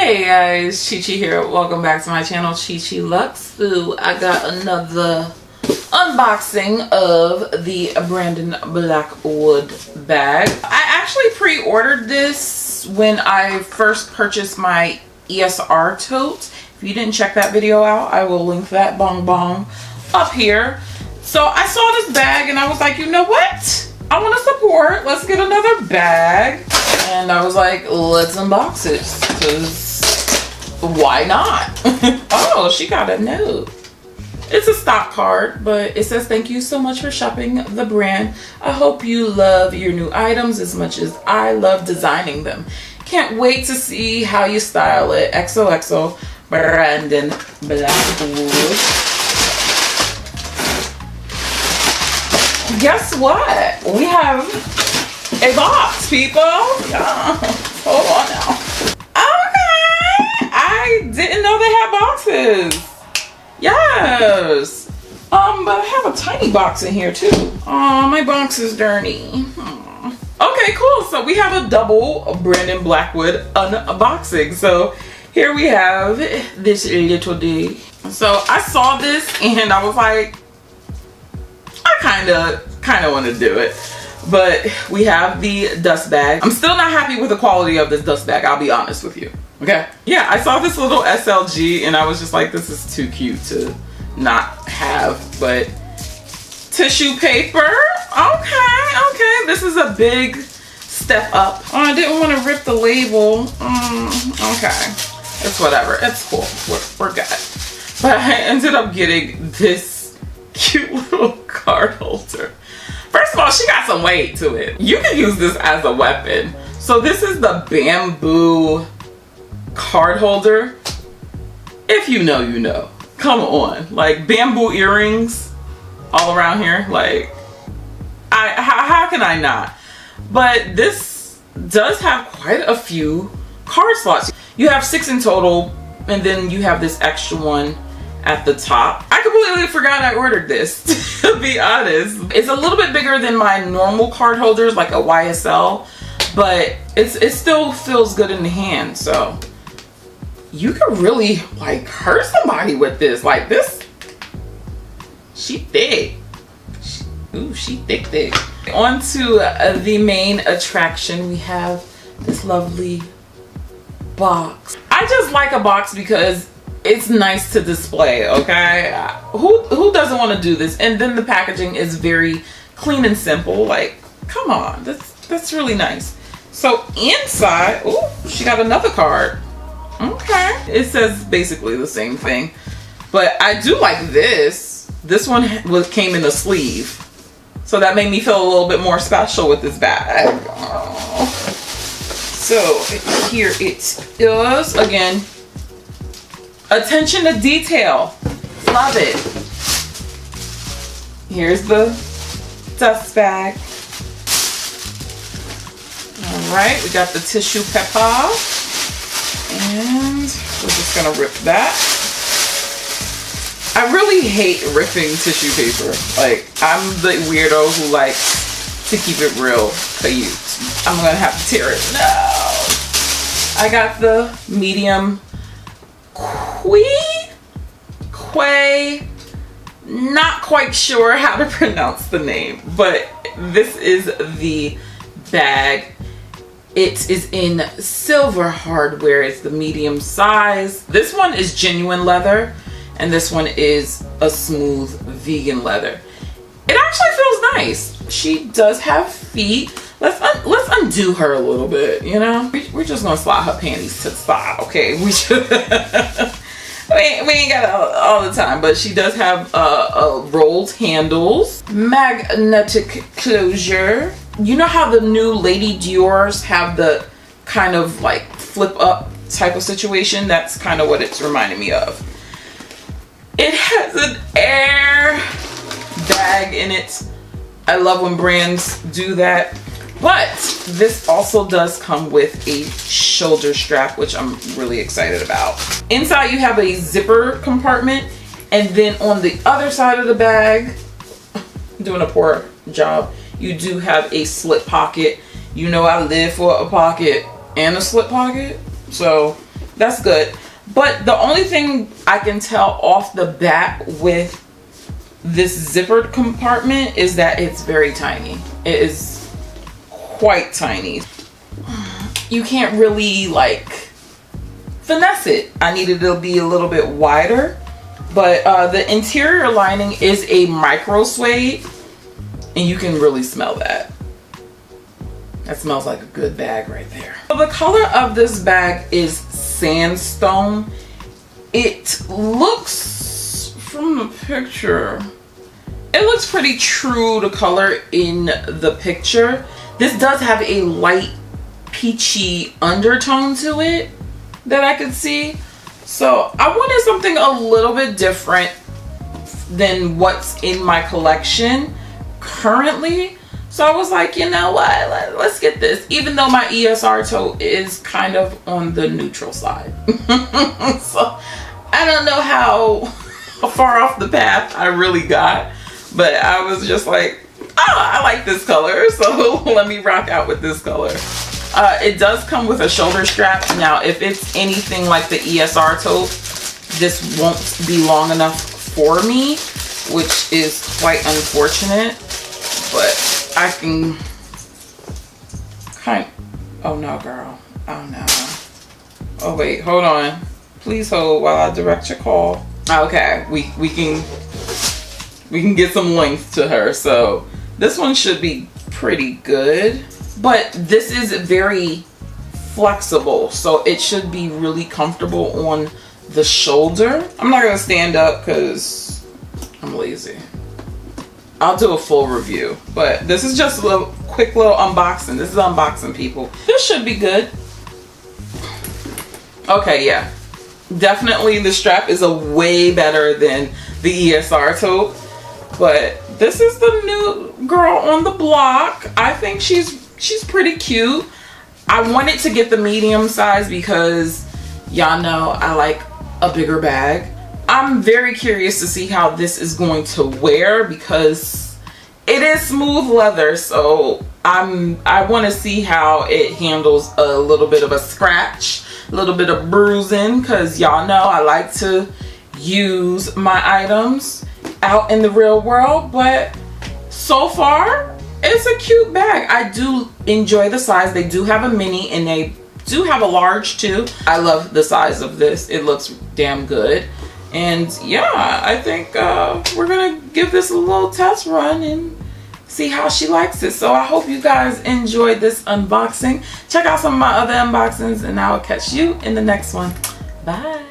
Hey guys, Chi-Chi here. Welcome back to my channel, Chi.Chi.Luxe. So I got another unboxing of the Brandon Blackwood bag. I actually pre-ordered this when I first purchased my ESR tote. If you didn't check that video out, I will link that bong bong up here. So I saw this bag and I was like, you know what? I want to support. Let's get another bag. And I was like, let's unbox it, because why not? Oh, she got a note. It's a stock card, but it says, thank you so much for shopping the brand. I hope you love your new items as much as I love designing them. Can't wait to see how you style it. XOXO, Brandon Blackwood. Guess what? We have a box, people. Yeah. Hold on now. Okay. I didn't know they had boxes. Yes. But I have a tiny box in here too. Oh, my box is dirty. Okay, cool. So we have a double Brandon Blackwood unboxing. So here we have this little dude. So I saw this and I was like, I kind of want to do it. But we have the dust bag. I'm still not happy with the quality of this dust bag, I'll be honest with you. Okay? Yeah, I saw this little SLG and I was just like, this is too cute to not have. But tissue paper. Okay. This is a big step up. Oh, I didn't want to rip the label. Okay. It's whatever. It's cool. We're good. But I ended up getting this cute little card holder. First of all, she got some weight to it. You can use this as a weapon. So this is the bamboo card holder. If you know, you know. Come on. Like bamboo earrings all around here. Like, how can I not? But this does have quite a few card slots. You have 6 in total, and then you have this extra one at the top. I completely forgot I ordered this, to be honest. It's a little bit bigger than my normal card holders, like a YSL, but it still feels good in the hand. So you could really like hurt somebody with this. Like this, she thick. She thick. On to the main attraction. We have this lovely box. I just like a box because it's nice to display, okay? Who doesn't want to do this? And then the packaging is very clean and simple. Like, come on, that's really nice. So inside, oh, she got another card. Okay, it says basically the same thing, but I do like this. This one came in a sleeve, so that made me feel a little bit more special with this bag. Oh. So here it is again. Attention to detail. Love it. Here's the dust bag. Alright, we got the tissue paper. And we're just gonna rip that. I really hate ripping tissue paper. Like, I'm the weirdo who likes to keep it real cute. I'm gonna have to tear it. No! I got the medium Kuei, not quite sure how to pronounce the name, but this is the bag. It is in silver hardware. It's the medium size. This one is genuine leather, and this one is a smooth vegan leather. It actually feels nice. She does have feet. Let's undo her a little bit, you know? We're just gonna slide her panties to the side, okay? We ain't got it all the time, but she does have rolled handles, magnetic closure. You know how the new Lady Dior's have the kind of like flip up type of situation? That's kind of what it's reminding me of. It has an air bag in it. I love when brands do that. But this also does come with a shoulder strap, which I'm really excited about. Inside you have a zipper compartment, and then on the other side of the bag, doing a poor job, you do have a slip pocket. You know I live for a pocket and a slip pocket, so that's good. But the only thing I can tell off the bat with this zippered compartment is that it's very tiny. It is quite tiny. You can't really like finesse it. I needed it to be a little bit wider. But the interior lining is a micro suede, and you can really smell that. That smells like a good bag right there. So the color of this bag is sandstone. It looks, from the picture, it looks pretty true to color in the picture. This does have a light peachy undertone to it that I could see. So I wanted something a little bit different than what's in my collection currently. So I was like, you know what, let's get this. Even though my ESR tote is kind of on the neutral side. So I don't know how far off the path I really got. But I was just like, oh, I like this color. So let me rock out with this color. It does come with a shoulder strap. Now, if it's anything like the ESR tote, this won't be long enough for me, which is quite unfortunate. But I can kind of, oh no, girl. Oh no. Oh wait, hold on. Please hold while I direct your call. Okay, we can get some length to her. So this one should be pretty good. But this is very flexible, so it should be really comfortable on the shoulder. I'm not gonna stand up because I'm lazy. I'll do a full review, but this is just a quick little unboxing. This is unboxing, people. This should be good. Okay, yeah. Definitely the strap is a way better than the ESR tote, but this is the new girl on the block. I think she's pretty cute. I wanted to get the medium size because y'all know I like a bigger bag. I'm very curious to see how this is going to wear because it is smooth leather, so I want to see how it handles a little bit of a scratch, a little bit of bruising, because y'all know I like to use my items out in the real world. But so far it's a cute bag. I do enjoy the size. They do have a mini and they do have a large too. I love the size of this. It looks damn good. And yeah, I think we're gonna give this a little test run and see how she likes it. So I hope you guys enjoyed this unboxing. Check out some of my other unboxings and I will catch you in the next one. Bye.